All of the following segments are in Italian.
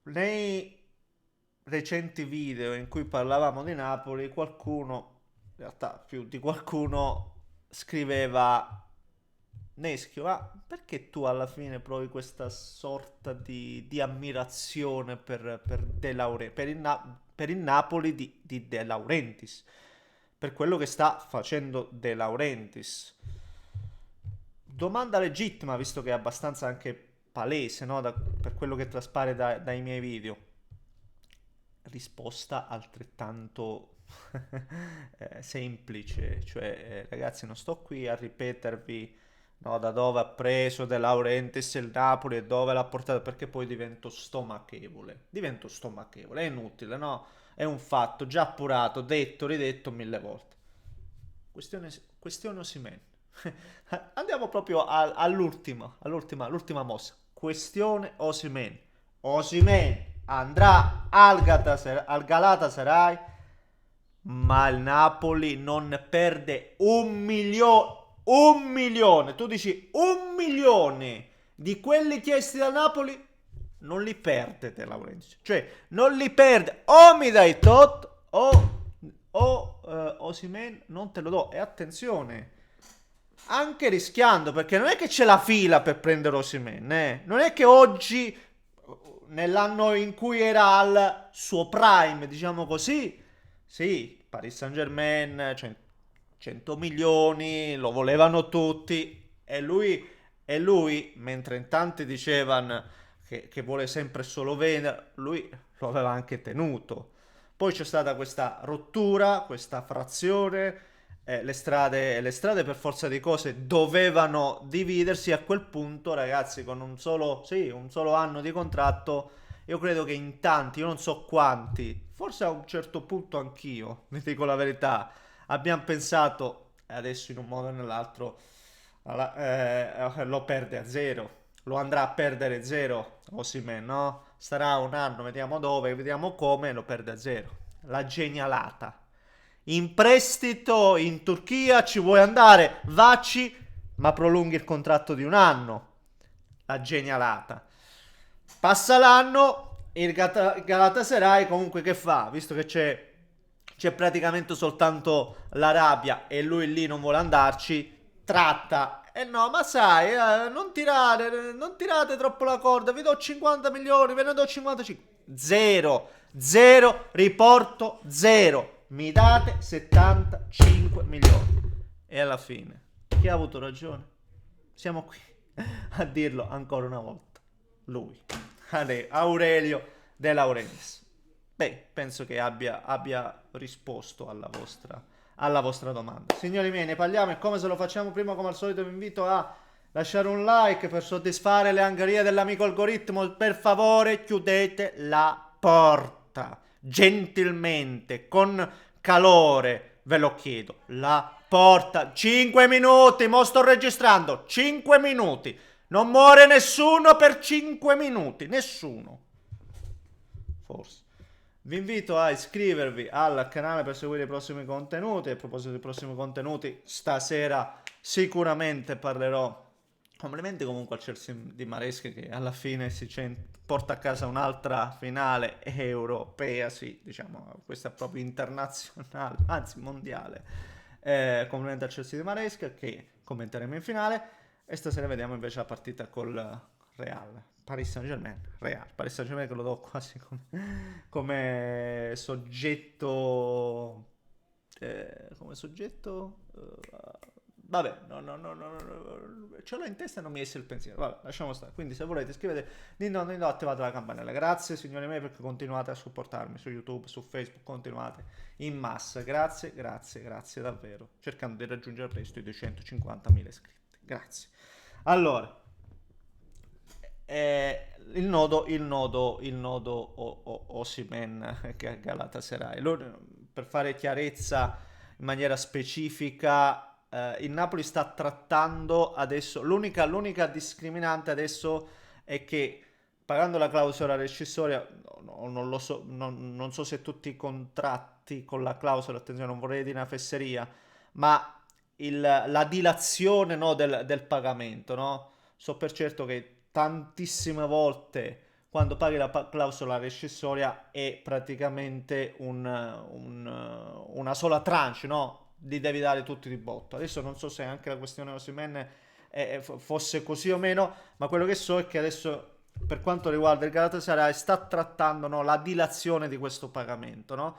nei recenti video in cui parlavamo di Napoli, qualcuno, in realtà più di qualcuno, scriveva: Neschio, ma perché tu alla fine provi questa sorta di ammirazione per per il Napoli di De Laurentiis, per quello che sta facendo De Laurentiis? Domanda legittima, visto che è abbastanza anche palese, no? Per quello che traspare dai miei video. Risposta altrettanto semplice, cioè ragazzi, non sto qui a ripetervi, no, da dove ha preso De Laurentiis il Napoli e dove l'ha portato, perché poi divento stomachevole, è inutile, no? È un fatto già appurato, detto, ridetto mille volte. Questione Osimhen. Andiamo proprio all'ultima mossa. Questione Osimhen. Osimhen andrà al Galatasaray, ma il Napoli non perde un milione. Tu dici un milione di quelli chiesti dal Napoli, non li perde De Laurentiis. Cioè, non li perde. O mi dai tot, o Osimhen non te lo do. E attenzione, anche rischiando, perché non è che c'è la fila per prendere Osimhen, non è che oggi, nell'anno in cui era al suo prime, diciamo così, sì, Paris Saint-Germain, 100 milioni, lo volevano tutti, e lui, mentre in tanti dicevano che vuole sempre solo vendere, lui lo aveva anche tenuto. Poi c'è stata questa rottura, questa frazione, le strade per forza di cose dovevano dividersi. A quel punto, ragazzi, con un solo anno di contratto, io credo che in tanti, io non so quanti, forse a un certo punto anch'io, vi dico la verità, abbiamo pensato, adesso in un modo o nell'altro, lo perde a zero, lo andrà a perdere zero Osimhen, no? Starà un anno, vediamo dove, vediamo come, lo perde a zero. La genialata. In prestito in Turchia, ci vuoi andare? Vacci, ma prolunghi il contratto di un anno. La genialata. Passa l'anno, il Galatasaray comunque che fa? Visto che c'è praticamente soltanto l'Arabia e lui lì non vuole andarci, tratta. E no, ma sai, non tirate troppo la corda, vi do 50 milioni, ve ne do 55. Zero, zero, riporto zero. Mi date 75 milioni. E alla fine, chi ha avuto ragione? Siamo qui a dirlo ancora una volta. Lui, Aurelio De Laurentiis. Beh, penso che abbia risposto alla vostra domanda. Signori miei, ne parliamo, e come se lo facciamo prima, come al solito vi invito a lasciare un like per soddisfare le angherie dell'amico algoritmo. Per favore, chiudete la porta. Gentilmente, con calore, ve lo chiedo. La porta. 5 minuti, mo sto registrando. 5 minuti. Non muore nessuno per 5 minuti. Nessuno. Forse. Vi invito a iscrivervi al canale per seguire i prossimi contenuti. A proposito dei prossimi contenuti, stasera sicuramente parlerò. Complimenti comunque al Chelsea di Maresca, che alla fine porta a casa un'altra finale europea, sì, diciamo, questa è proprio internazionale, anzi mondiale. Complimenti al Chelsea di Maresca, che commenteremo in finale. E stasera vediamo invece la partita col Real. Paris Saint-Germain, Real. Paris Saint-Germain, che lo do quasi come soggetto. Come soggetto. Vabbè, no, ce l'ho in testa e non mi esce il pensiero. Vabbè, lasciamo stare. Quindi, se volete, iscrivete di no, attivate la campanella. Grazie, signori miei, perché continuate a supportarmi su YouTube, su Facebook. Continuate in massa. Grazie, grazie, grazie davvero. Cercando di raggiungere presto i 250.000 iscritti. Grazie. Allora, il nodo Osimhen, che è Galatasaray. Per fare chiarezza in maniera specifica, il Napoli sta trattando adesso, l'unica discriminante adesso è che, pagando la clausola rescissoria, non lo so, non so se tutti i contratti con la clausola, attenzione, non vorrei dire una fesseria, ma la dilazione, no, del pagamento, no? So per certo che tantissime volte quando paghi la clausola rescissoria è praticamente una sola tranche, no? Li devi dare tutti di botto. Adesso non so se anche la questione Osimhen fosse così o meno, ma quello che so è che adesso, per quanto riguarda il Galatasaray, sta trattando, no, la dilazione di questo pagamento, no?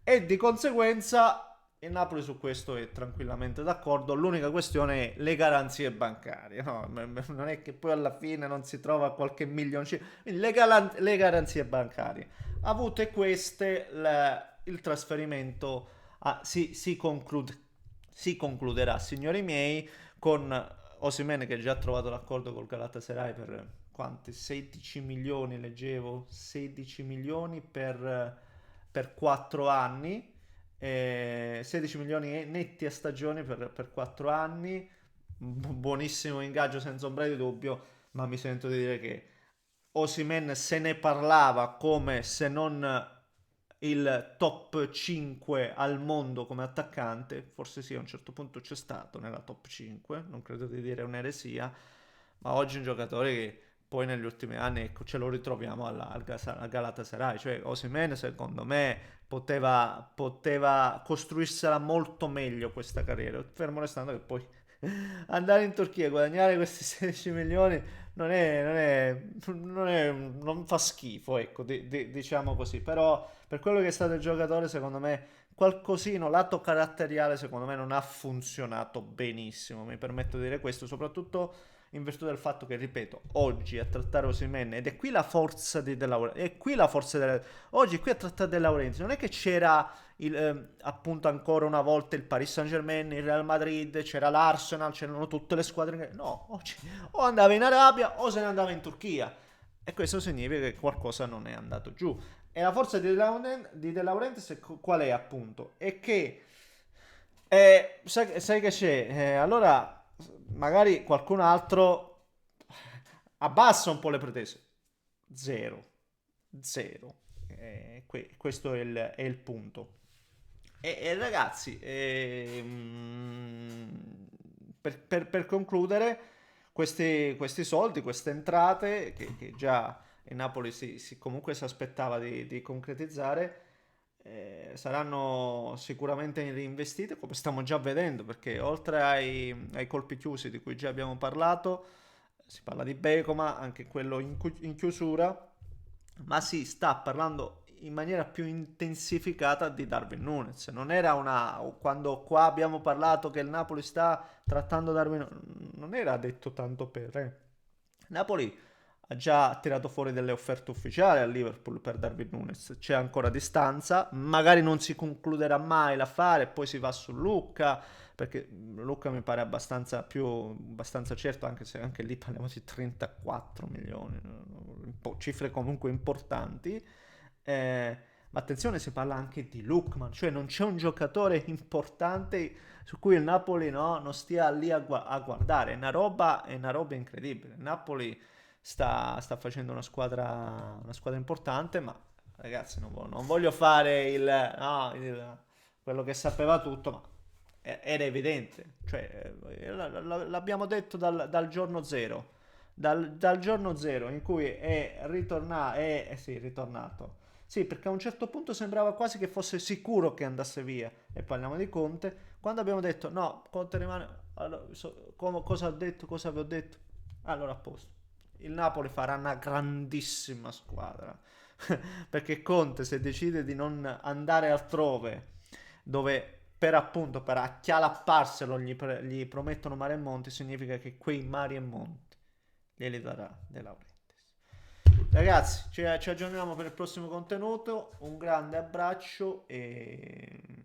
E di conseguenza il Napoli su questo è tranquillamente d'accordo. L'unica questione è le garanzie bancarie, no? Non è che poi alla fine non si trova qualche milioncino. Quindi le garanzie bancarie. Avute queste, il trasferimento si concluderà, signori miei, con Osimhen che già ha trovato l'accordo col Galatasaray per quanti? 16 milioni, leggevo, 16 milioni per 4 anni, 16 milioni netti a stagione per 4 anni, buonissimo ingaggio senza ombra di dubbio, ma mi sento di dire che Osimhen se ne parlava come se non il top 5 al mondo come attaccante, forse sì, a un certo punto c'è stato nella top 5, non credo di dire un'eresia, ma oggi è un giocatore che poi negli ultimi anni, ecco, ce lo ritroviamo al Galatasaray, cioè Osimhen secondo me poteva costruirsela molto meglio questa carriera, fermo restando che poi andare in Turchia e guadagnare questi 16 milioni non fa schifo, ecco, diciamo così. Però per quello che è stato il giocatore, secondo me, qualcosino, lato caratteriale, secondo me non ha funzionato benissimo. Mi permetto di dire questo, soprattutto in virtù del fatto che, ripeto, oggi a trattare Osimhen, ed è qui la forza di De Laurentiis, è qui la forza oggi qui a trattare De Laurentiis, non è che c'era appunto ancora una volta il Paris Saint-Germain, il Real Madrid, c'era l'Arsenal, c'erano tutte le squadre. No, oggi o andava in Arabia o se ne andava in Turchia. E questo significa che qualcosa non è andato giù. E la forza De Laurentiis qual è appunto? È che sai che c'è? Allora magari qualcun altro abbassa un po' le pretese. Zero. Zero. Questo è il punto. E ragazzi, per concludere, questi soldi, queste entrate che già il Napoli comunque si aspettava di concretizzare, saranno sicuramente reinvestite, come stiamo già vedendo, perché oltre ai colpi chiusi di cui già abbiamo parlato, si parla di Becoma, anche quello in chiusura, ma si sta parlando in maniera più intensificata di Darwin Nunes. Non era quando qua abbiamo parlato che il Napoli sta trattando Darwin, non era detto tanto per. Napoli ha già tirato fuori delle offerte ufficiali al Liverpool per Darwin Nunes. C'è ancora distanza, magari non si concluderà mai l'affare, poi si va su Lucca, perché Lucca mi pare abbastanza certo, anche se anche lì parliamo di 34 milioni, cifre comunque importanti. Ma attenzione, si parla anche di Lookman, cioè non c'è un giocatore importante su cui il Napoli, no, non stia lì a guardare. È una roba incredibile. Il Napoli sta facendo una squadra importante, ma ragazzi, non voglio fare no, quello che sapeva tutto, ma era evidente. Cioè, l'abbiamo detto dal giorno zero. Dal giorno zero in cui sì, ritornato. Sì, perché a un certo punto sembrava quasi che fosse sicuro che andasse via. E parliamo di Conte. Quando abbiamo detto no, Conte rimane. Allora, cosa ho detto? Cosa avevo detto? Allora, a posto. Il Napoli farà una grandissima squadra. Perché Conte, se decide di non andare altrove, dove per appunto per acchialapparselo gli promettono mare e monti, significa che quei mari e monti glieli darà De Laurentiis. Ragazzi, ci aggiorniamo per il prossimo contenuto. Un grande abbraccio e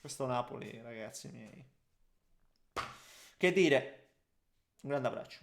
questo Napoli, ragazzi miei. Che dire? Un grande abbraccio.